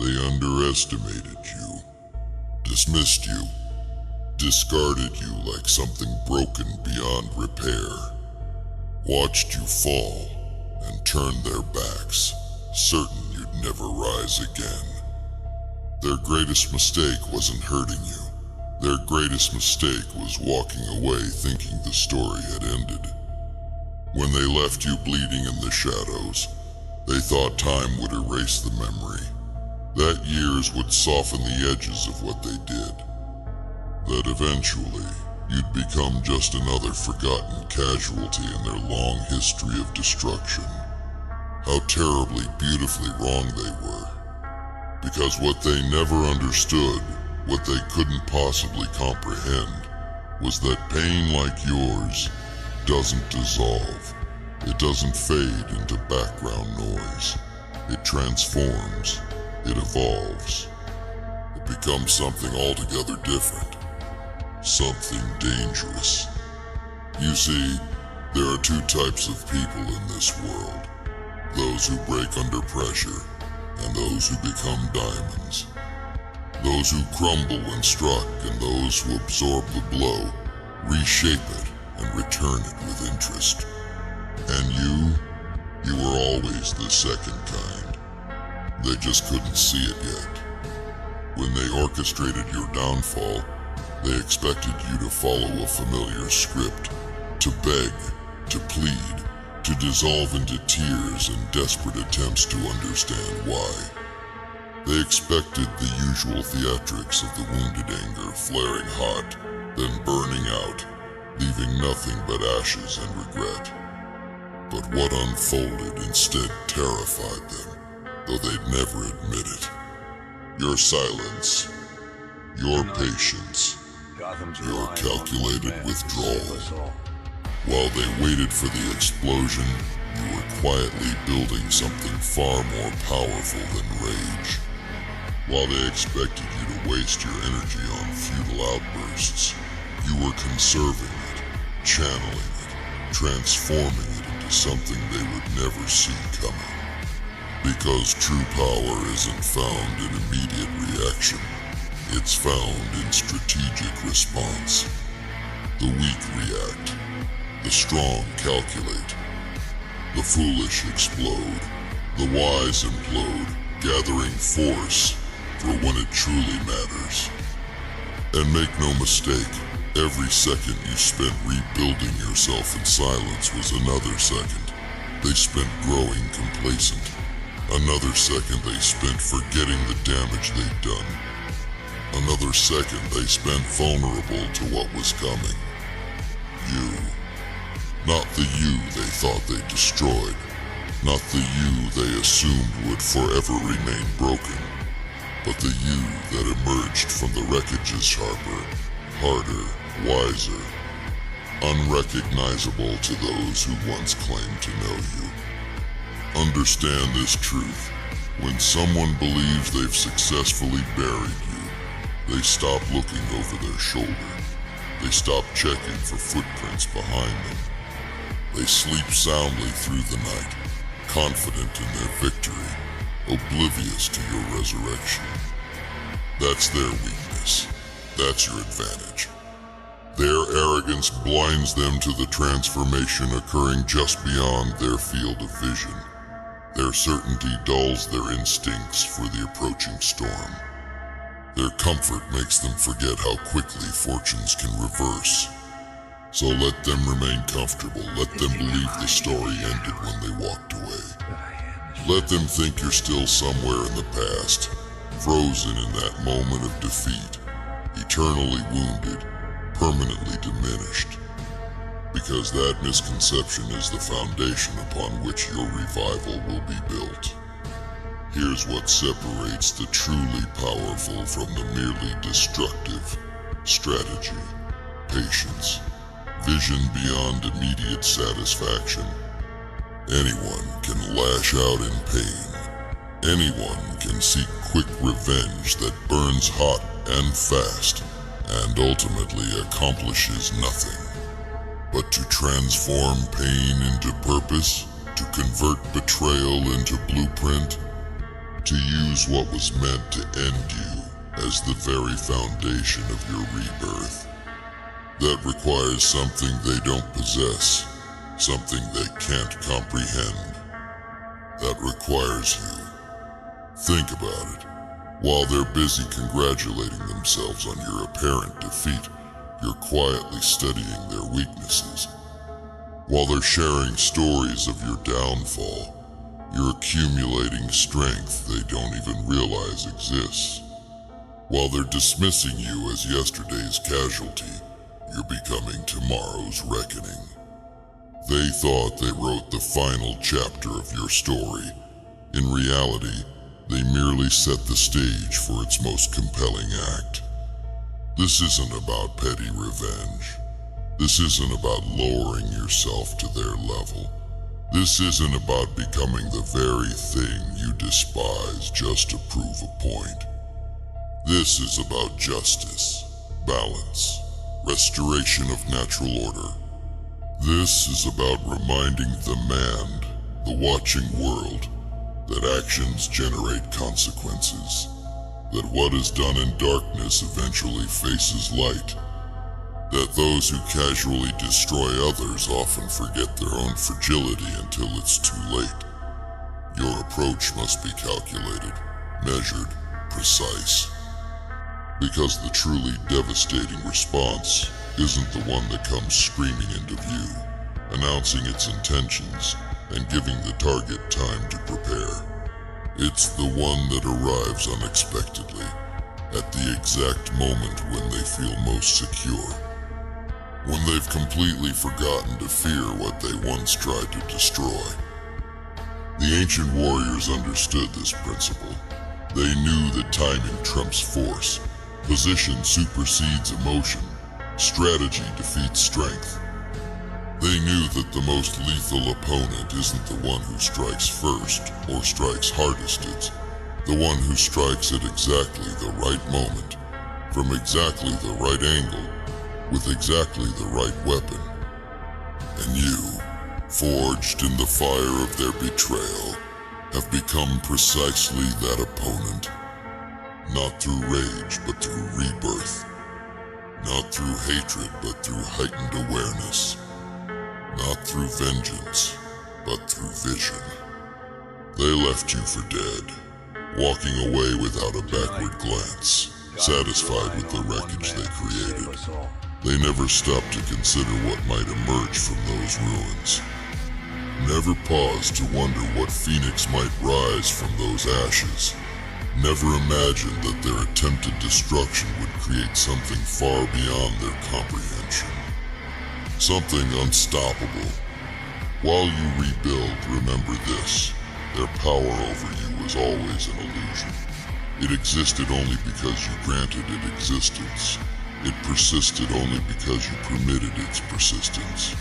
They underestimated you, dismissed you, discarded you like something broken beyond repair, watched you fall and turned their backs, certain you'd never rise again. Their greatest mistake wasn't hurting you. Their greatest mistake was walking away thinking the story had ended. When they left you bleeding in the shadows, they thought time would erase the memory, that years would soften the edges of what they did, that eventually you'd become just another forgotten casualty in their long history of destruction. How terribly, beautifully wrong they were. Because what they never understood, what they couldn't possibly comprehend, was that pain like yours doesn't dissolve. It doesn't fade into background noise. It transforms. It evolves. It becomes something altogether different. Something dangerous. You see, there are two types of people in this world. Those who break under pressure, and those who become diamonds. Those who crumble when struck, and those who absorb the blow, reshape it, and return it with interest. And you were always the second kind. They just couldn't see it yet. When they orchestrated your downfall, they expected you to follow a familiar script, to beg, to plead, to dissolve into tears and desperate attempts to understand why. They expected the usual theatrics of the wounded anger flaring hot, then burning out, leaving nothing but ashes and regret. But what unfolded instead terrified them, though they'd never admit it. Your silence, your patience, your calculated withdrawal. While they waited for the explosion, you were quietly building something far more powerful than rage. While they expected you to waste your energy on futile outbursts, you were conserving it, channeling it, transforming it into something they would never see coming. Because true power isn't found in immediate reaction, it's found in strategic response. The weak react, the strong calculate, the foolish explode, the wise implode, gathering force for when it truly matters. And make no mistake, every second you spent rebuilding yourself in silence was another second they spent growing complacent. Another second they spent forgetting the damage they'd done. Another second they spent vulnerable to what was coming. You. Not the you they thought they destroyed. Not the you they assumed would forever remain broken. But the you that emerged from the wreckages sharper, harder, wiser, unrecognizable to those who once claimed to know you. Understand this truth. When someone believes they've successfully buried you, they stop looking over their shoulder. They stop checking for footprints behind them. They sleep soundly through the night, confident in their victory, oblivious to your resurrection. That's their weakness. That's your advantage. Their arrogance blinds them to the transformation occurring just beyond their field of vision. Their certainty dulls their instincts for the approaching storm. Their comfort makes them forget how quickly fortunes can reverse. So let them remain comfortable. Let them believe the story ended when they walked away. Let them think you're still somewhere in the past, frozen in that moment of defeat, eternally wounded, permanently diminished. Because that misconception is the foundation upon which your revival will be built. Here's what separates the truly powerful from the merely destructive: strategy, patience, vision beyond immediate satisfaction. Anyone can lash out in pain. Anyone can seek quick revenge that burns hot and fast and ultimately accomplishes nothing. But to transform pain into purpose, to convert betrayal into blueprint, to use what was meant to end you as the very foundation of your rebirth. That requires something they don't possess, something they can't comprehend. That requires you. Think about it. While they're busy congratulating themselves on your apparent defeat, you're quietly studying their weaknesses. While they're sharing stories of your downfall, you're accumulating strength they don't even realize exists. While they're dismissing you as yesterday's casualty, you're becoming tomorrow's reckoning. They thought they wrote the final chapter of your story. In reality, they merely set the stage for its most compelling act. This isn't about petty revenge. This isn't about lowering yourself to their level. This isn't about becoming the very thing you despise just to prove a point. This is about justice, balance, restoration of natural order. This is about reminding the man, the watching world, that actions generate consequences, that what is done in darkness eventually faces light, that those who casually destroy others often forget their own fragility until it's too late. Your approach must be calculated, measured, precise. Because the truly devastating response isn't the one that comes screaming into view, announcing its intentions and giving the target time to prepare. It's the one that arrives unexpectedly, at the exact moment when they feel most secure. When they've completely forgotten to fear what they once tried to destroy. The ancient warriors understood this principle. They knew that timing trumps force, position supersedes emotion, strategy defeats strength. They knew that the most lethal opponent isn't the one who strikes first or strikes hardest. It's the one who strikes at exactly the right moment, from exactly the right angle, with exactly the right weapon. And you, forged in the fire of their betrayal, have become precisely that opponent. Not through rage, but through rebirth. Not through hatred, but through heightened awareness. Not through vengeance, but through vision. They left you for dead, walking away without a backward glance, satisfied with the wreckage they created. They never stopped to consider what might emerge from those ruins. Never paused to wonder what phoenix might rise from those ashes. Never imagined that their attempted destruction would create something far beyond their comprehension. Something unstoppable. While you rebuild, remember this. Their power over you was always an illusion. It existed only because you granted it existence. It persisted only because you permitted its persistence.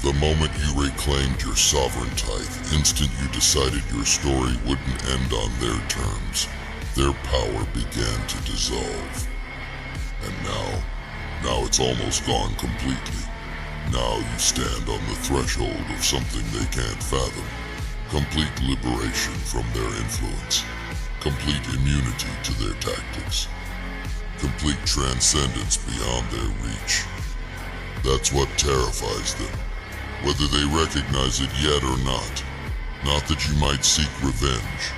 The moment you reclaimed your sovereignty, the instant you decided your story wouldn't end on their terms, their power began to dissolve. And now it's almost gone completely. Now you stand on the threshold of something they can't fathom. Complete liberation from their influence. Complete immunity to their tactics. Complete transcendence beyond their reach. That's what terrifies them, whether they recognize it yet or not. Not that you might seek revenge,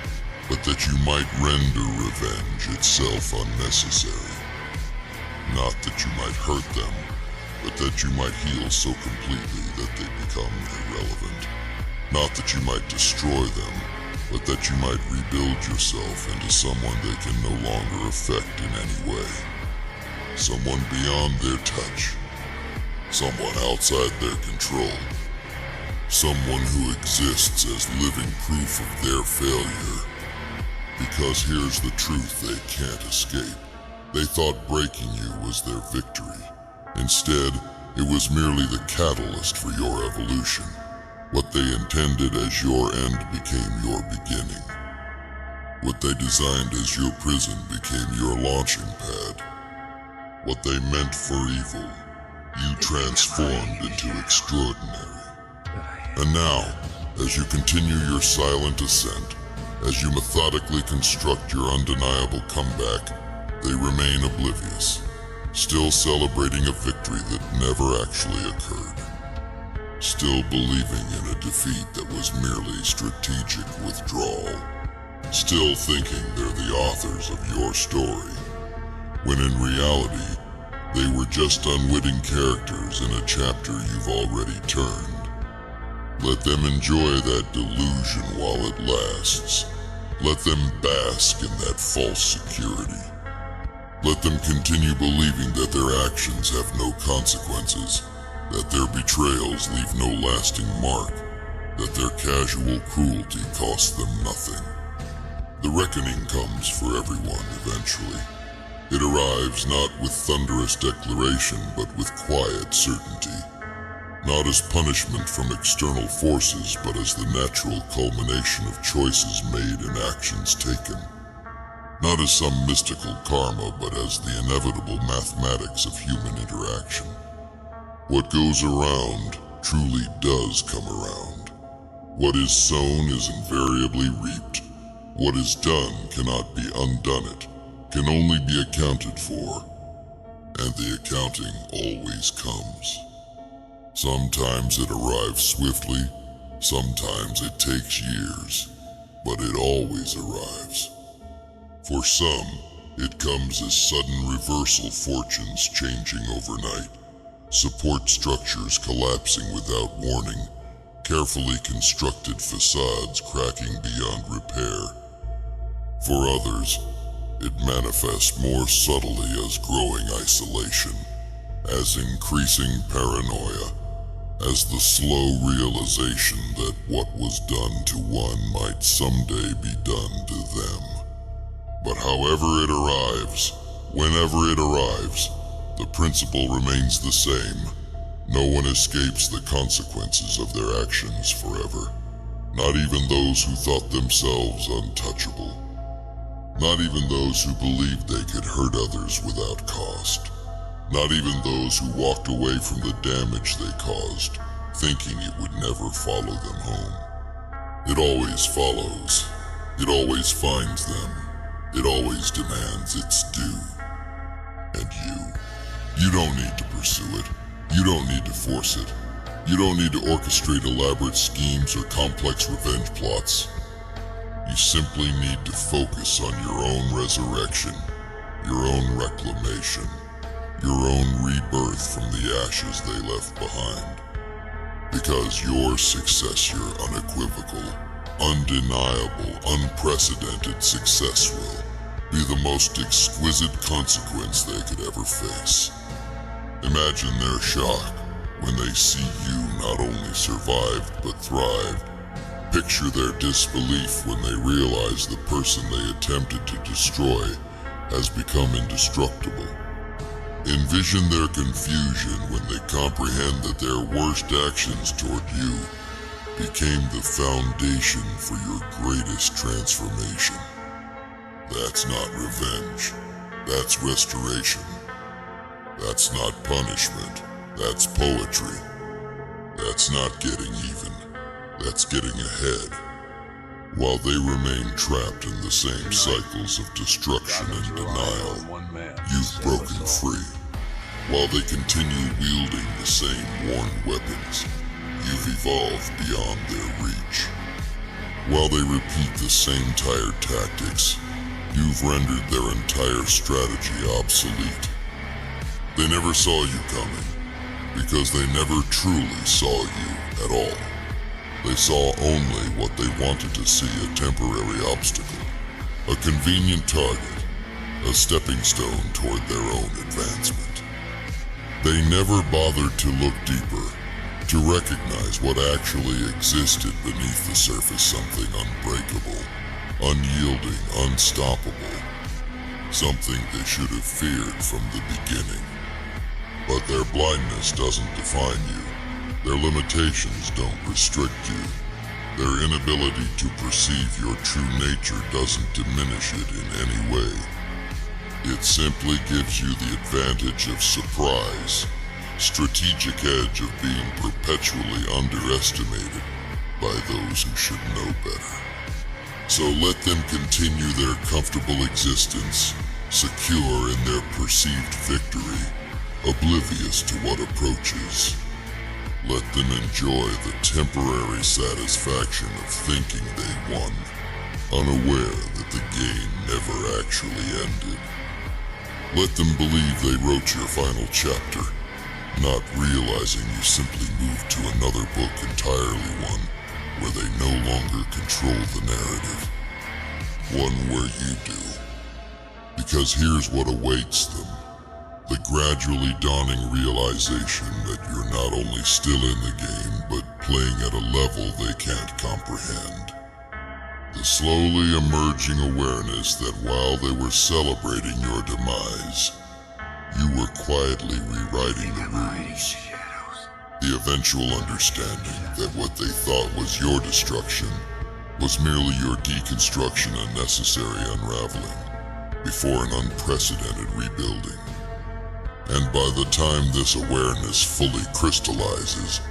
but that you might render revenge itself unnecessary. Not that you might hurt them, but that you might heal so completely that they become irrelevant. Not that you might destroy them, but that you might rebuild yourself into someone they can no longer affect in any way. Someone beyond their touch. Someone outside their control. Someone who exists as living proof of their failure. Because here's the truth they can't escape. They thought breaking you was their victory. Instead, it was merely the catalyst for your evolution. What they intended as your end became your beginning. What they designed as your prison became your launching pad. What they meant for evil, you transformed into extraordinary. And now, as you continue your silent ascent, As you methodically construct your undeniable comeback, they remain oblivious, still celebrating a victory that never actually occurred. Still believing in a defeat that was merely strategic withdrawal. Still thinking they're the authors of your story, when in reality, they were just unwitting characters in a chapter you've already turned. Let them enjoy that delusion while it lasts. Let them bask in that false security. Let them continue believing that their actions have no consequences, that their betrayals leave no lasting mark, that their casual cruelty costs them nothing. The reckoning comes for everyone eventually. It arrives not with thunderous declaration, but with quiet certainty. Not as punishment from external forces, but as the natural culmination of choices made and actions taken. Not as some mystical karma, but as the inevitable mathematics of human interaction. What goes around truly does come around. What is sown is invariably reaped. What is done cannot be undone. It can only be accounted for, and the accounting always comes. Sometimes it arrives swiftly, sometimes it takes years, but it always arrives. For some, it comes as sudden reversal, fortunes changing overnight, support structures collapsing without warning, carefully constructed facades cracking beyond repair. For others, it manifests more subtly as growing isolation, as increasing paranoia, as the slow realization that what was done to one might someday be done to them. But however it arrives, whenever it arrives, the principle remains the same. No one escapes the consequences of their actions forever. Not even those who thought themselves untouchable. Not even those who believed they could hurt others without cost. Not even those who walked away from the damage they caused, thinking it would never follow them home. It always follows. It always finds them. It always demands its due. And you don't need to pursue it. You don't need to force it. You don't need to orchestrate elaborate schemes or complex revenge plots. You simply need to focus on your own resurrection, your own reclamation, your own rebirth from the ashes they left behind. Because your success, your unequivocal, undeniable, unprecedented success will be the most exquisite consequence they could ever face. Imagine their shock when they see you not only survived but thrived. Picture their disbelief when they realize the person they attempted to destroy has become indestructible. Envision their confusion when they comprehend that their worst actions toward you became the foundation for your greatest transformation. That's not revenge. That's restoration. That's not punishment. That's poetry. That's not getting even. That's getting ahead. While they remain trapped in the same cycles of destruction and denial, you've broken free. While they continue wielding the same worn weapons, you've evolved beyond their reach. While they repeat the same tired tactics, you've rendered their entire strategy obsolete. They never saw you coming, because they never truly saw you at all. They saw only what they wanted to see, a temporary obstacle, a convenient target, a stepping stone toward their own advancement. They never bothered to look deeper, to recognize what actually existed beneath the surface, something unbreakable, unyielding, unstoppable, something they should have feared from the beginning. But their blindness doesn't define you. Their limitations don't restrict you. Their inability to perceive your true nature doesn't diminish it in any way. It simply gives you the advantage of surprise, strategic edge of being perpetually underestimated by those who should know better. So let them continue their comfortable existence, secure in their perceived victory, oblivious to what approaches. Let them enjoy the temporary satisfaction of thinking they won, unaware that the game never actually ended. Let them believe they wrote your final chapter, not realizing you simply moved to another book entirely, one where they no longer control the narrative, one where you do. Because here's what awaits them: the gradually dawning realization that you're not only still in the game, but playing at a level they can't comprehend. The slowly emerging awareness that while they were celebrating your demise, you were quietly rewriting the rules. The eventual understanding that what they thought was your destruction was merely your deconstruction and necessary unraveling before an unprecedented rebuilding. And by the time this awareness fully crystallizes,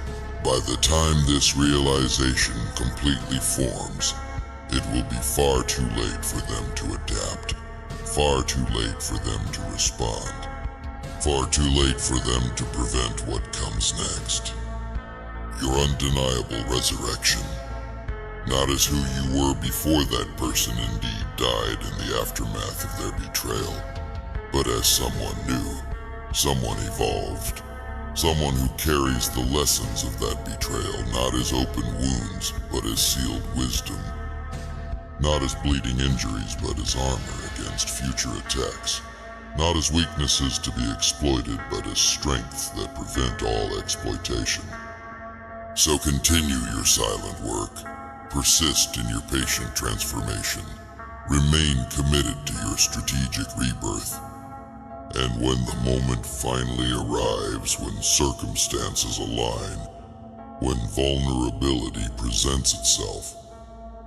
by the time this realization completely forms, it will be far too late for them to adapt, far too late for them to respond, far too late for them to prevent what comes next. Your undeniable resurrection, not as who you were before that person indeed died in the aftermath of their betrayal, but as someone new, someone evolved, someone who carries the lessons of that betrayal not as open wounds, but as sealed wisdom. Not as bleeding injuries, but as armor against future attacks. Not as weaknesses to be exploited, but as strengths that prevent all exploitation. So continue your silent work. Persist in your patient transformation. Remain committed to your strategic rebirth. And when the moment finally arrives, when circumstances align, when vulnerability presents itself,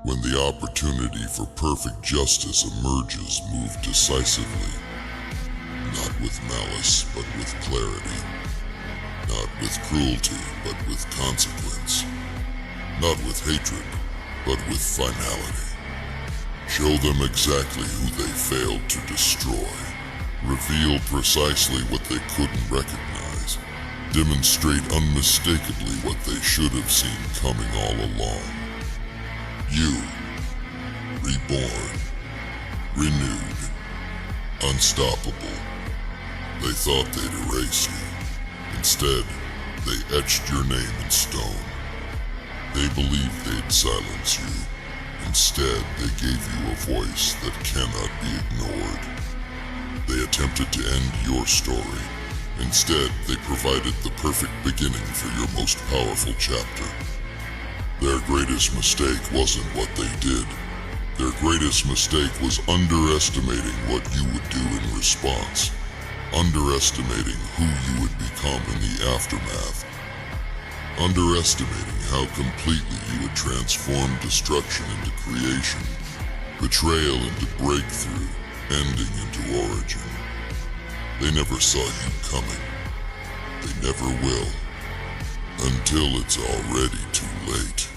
when the opportunity for perfect justice emerges, move decisively, not with malice, but with clarity, not with cruelty, but with consequence, not with hatred, but with finality. Show them exactly who they failed to destroy, reveal precisely what they couldn't recognize, demonstrate unmistakably what they should have seen coming all along. You, reborn, renewed, unstoppable. They thought they'd erase you. Instead, they etched your name in stone. They believed they'd silence you. Instead, they gave you a voice that cannot be ignored. They attempted to end your story. Instead, they provided the perfect beginning for your most powerful chapter. Their greatest mistake wasn't what they did. Their greatest mistake was underestimating what you would do in response, underestimating who you would become in the aftermath, underestimating how completely you would transform destruction into creation, betrayal into breakthrough, ending into origin. They never saw you coming. They never will, until it's already too late.